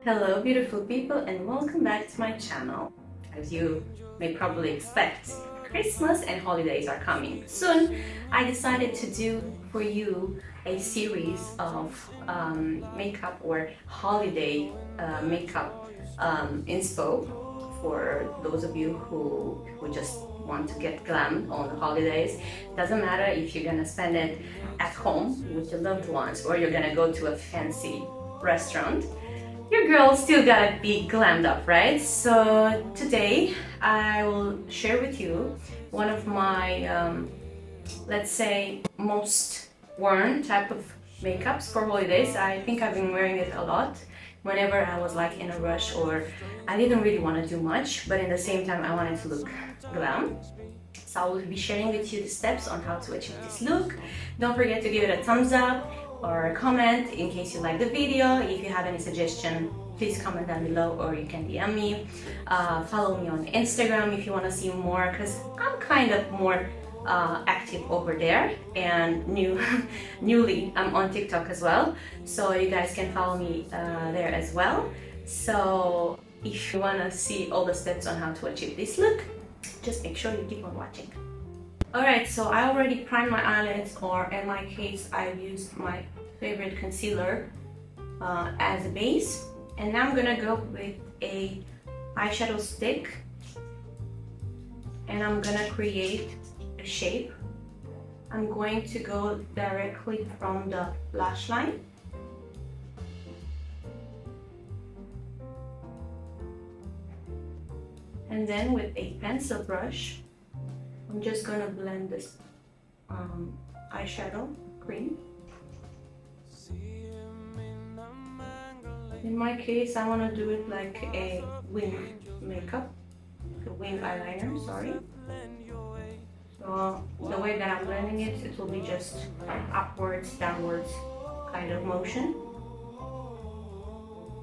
Hello beautiful people and welcome back to my channel. As you may probably expect, Christmas and holidays are coming soon. I decided to do for you a series of makeup or holiday makeup inspo for those of you who just want to get glam on the holidays. Doesn't matter if you're gonna spend it at home with your loved ones or you're gonna go to a fancy restaurant. Your girl still gotta be glammed up, right? So today I will share with you one of my, let's say, most worn type of makeups for holidays. I think I've been wearing it a lot whenever I was like in a rush or I didn't really want to do much, but in the same time I wanted to look glam. So I will be sharing with you the steps on how to achieve this look. Don't forget to give it a thumbs up or a comment in case you like the video. If you have any suggestion, please comment down below or you can DM me. Follow me on Instagram if you want to see more, because I'm kind of more active over there, and newly I'm on TikTok as well, so you guys can follow me there as well. So if you want to see all the steps on how to achieve this look, just make sure you keep on watching. Alright, so I already primed my eyelids, or in my case I've used my favorite concealer as a base, and now I'm gonna go with a eyeshadow stick and I'm gonna create a shape. I'm going to go directly from the lash line. And then with a pencil brush, I'm just gonna blend this eyeshadow cream. In my case, I want to do it like a wing makeup, a wing eyeliner, sorry. So the way that I'm blending it, it will be just upwards, downwards kind of motion.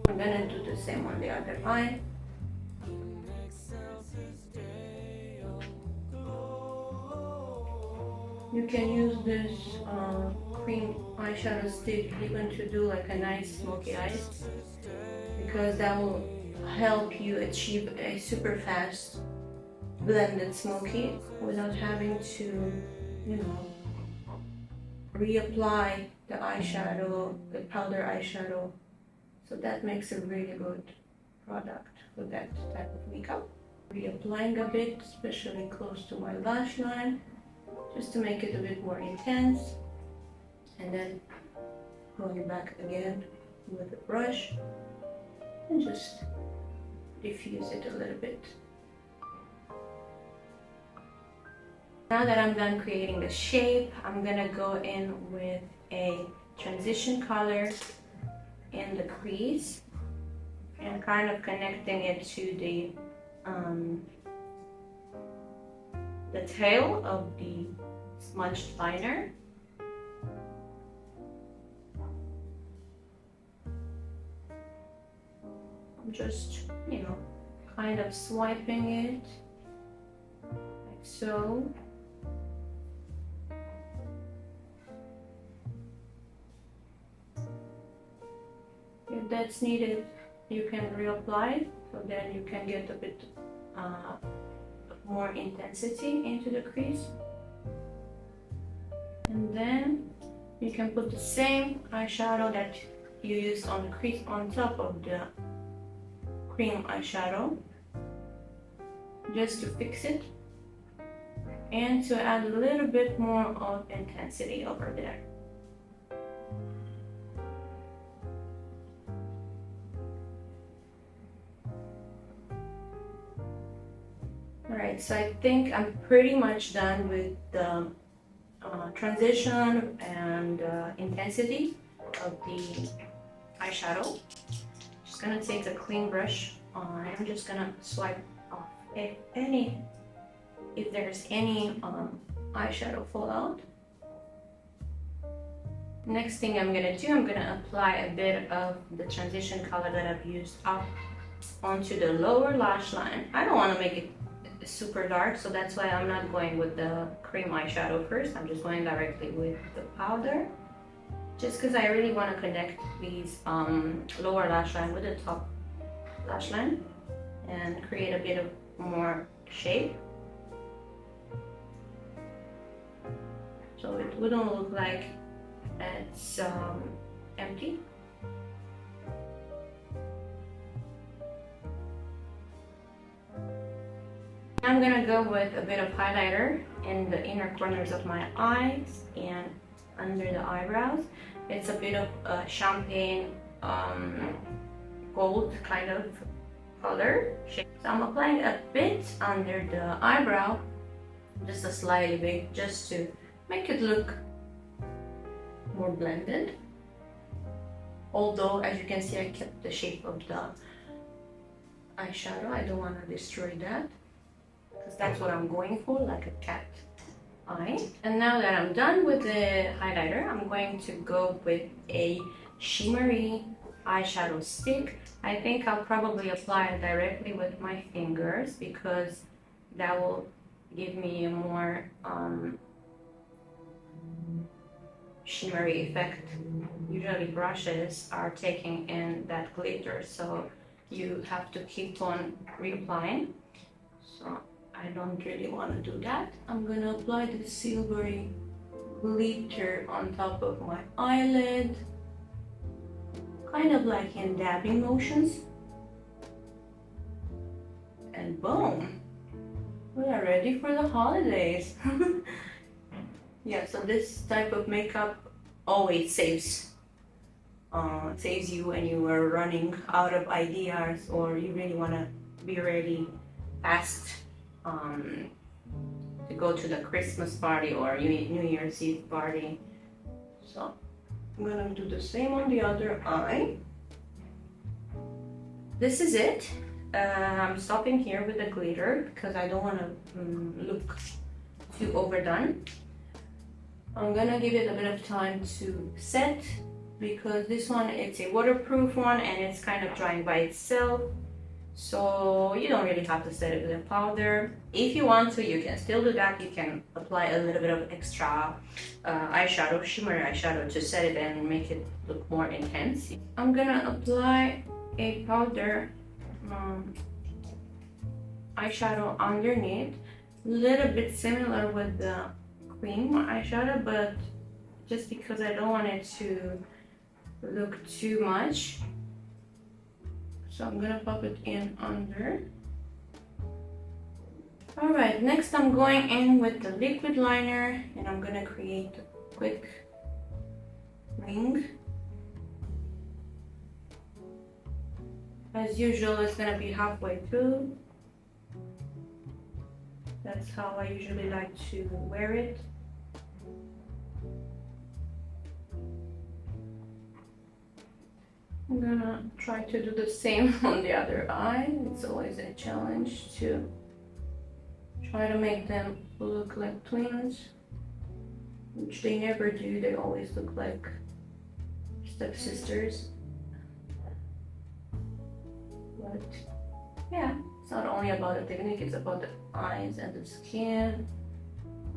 I'm gonna do the same on the other eye. You can use this cream eyeshadow stick even to do like a nice smoky eyes, because that will help you achieve a super fast blended smoky without having to, you know, reapply the eyeshadow, the powder eyeshadow. So that makes a really good product for that type of makeup. Reapplying a bit, especially close to my lash line, just to make it a bit more intense, and then going back again with a brush and just diffuse it a little bit. Now that I'm done creating the shape, I'm gonna go in with a transition color in the crease and kind of connecting it to the tail of the smudged liner. I'm just, you know, kind of swiping it like so. If that's needed, you can reapply, so then you can get a bit more intensity into the crease. And then you can put the same eyeshadow that you used on the crease on top of the cream eyeshadow, just to fix it and to add a little bit more of intensity over there. Alright, so I think I'm pretty much done with the transition and intensity of the eyeshadow. Just gonna take a clean brush. I'm just gonna swipe off if there's any eyeshadow fallout. Next thing I'm gonna do, I'm gonna apply a bit of the transition color that I've used up onto the lower lash line. I don't want to make it super dark, so that's why I'm not going with the cream eyeshadow first. I'm just going directly with the powder. just because I really want to connect these lower lash line with the top lash line and create a bit of more shape, so it wouldn't look like it's empty. I'm gonna go with a bit of highlighter in the inner corners of my eyes and under the eyebrows. It's a bit of champagne gold kind of color. So I'm applying a bit under the eyebrow, just a slightly bit, just to make it look more blended. Although, as you can see, I kept the shape of the eyeshadow. I don't want to destroy that, because that's what I'm going for, like a cat eye. And now that I'm done with the highlighter, I'm going to go with a shimmery eyeshadow stick. I think I'll probably apply it directly with my fingers, because that will give me a more shimmery effect. Usually brushes are taking in that glitter, so you have to keep on reapplying. So I don't really want to do that. I'm gonna apply the silvery glitter on top of my eyelid, kind of like in dabbing motions. And boom! We are ready for the holidays. Yeah, so this type of makeup always saves you when you are running out of ideas, or you really want to be ready fast to go to the Christmas party or New Year's Eve party. So I'm gonna do the same on the other eye. This is it. I'm stopping here with the glitter because I don't want to look too overdone. I'm gonna give it a bit of time to set, because this one, it's a waterproof one and it's kind of drying by itself, so you don't really have to set it with a powder. If you want to, you can still do that. You can apply a little bit of extra eyeshadow, shimmery eyeshadow, to set it and make it look more intense. I'm gonna apply a powder eyeshadow underneath, a little bit similar with the cream eyeshadow, but just because I don't want it to look too much, so I'm gonna pop it in under. Alright, next I'm going in with the liquid liner, and I'm gonna create a quick ring. As usual, it's gonna be halfway through. That's how I usually like to wear it. I'm gonna try to do the same on the other eye. It's always a challenge to try to make them look like twins, which they never do. They always look like stepsisters. But yeah, it's not only about the technique, it's about the eyes and the skin.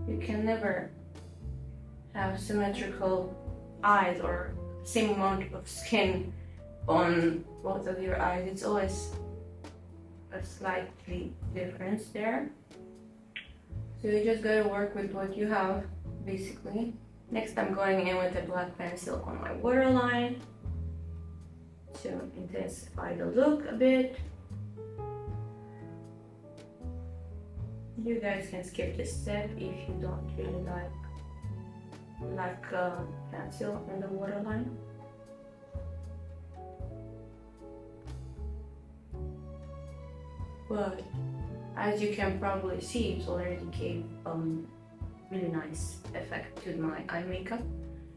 You can never have symmetrical eyes or same amount of skin on both of your eyes. It's always a slightly difference there. So you just gotta work with what you have, basically. Next, I'm going in with a black pencil on my waterline to intensify the look a bit. You guys can skip this step if you don't really like pencil in the waterline. But as you can probably see, it already gave really nice effect to my eye makeup,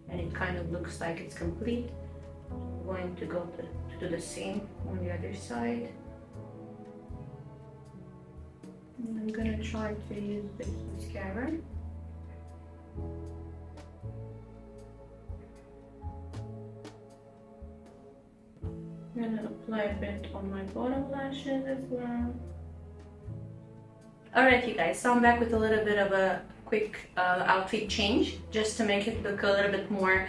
and it kind of looks like it's complete. I'm going to go to do the same on the other side. And I'm gonna try to use this mascara. I'm gonna apply a bit on my bottom lashes as well. Alright you guys, so I'm back with a little bit of a quick outfit change, just to make it look a little bit more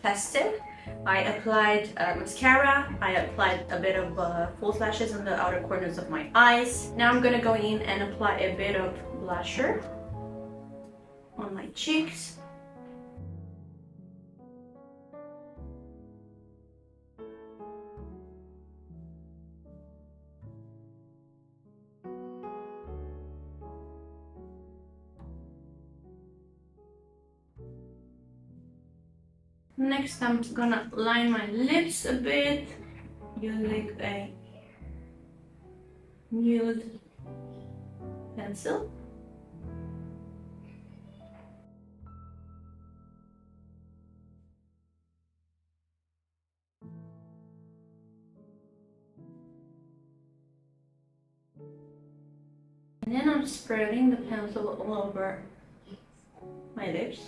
festive. I applied mascara, I applied a bit of false lashes on the outer corners of my eyes. Now I'm gonna go in and apply a bit of blusher on my cheeks. Next, I'm gonna line my lips a bit using a nude pencil. And then I'm spreading the pencil all over my lips.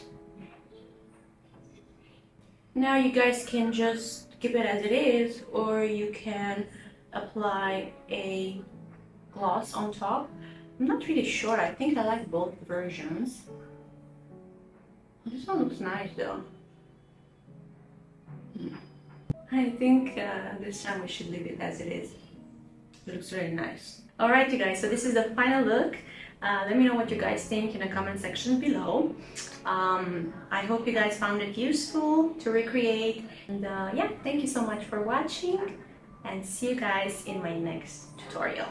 Now you guys can just keep it as it is, or you can apply a gloss on top. I'm not really sure, I think I like both versions. This one looks nice though. I think this time we should leave it as it is. It looks really nice. Alright you guys, so this is the final look. Let me know what you guys think in the comment section below. I hope you guys found it useful to recreate. And yeah, thank you so much for watching, and see you guys in my next tutorial.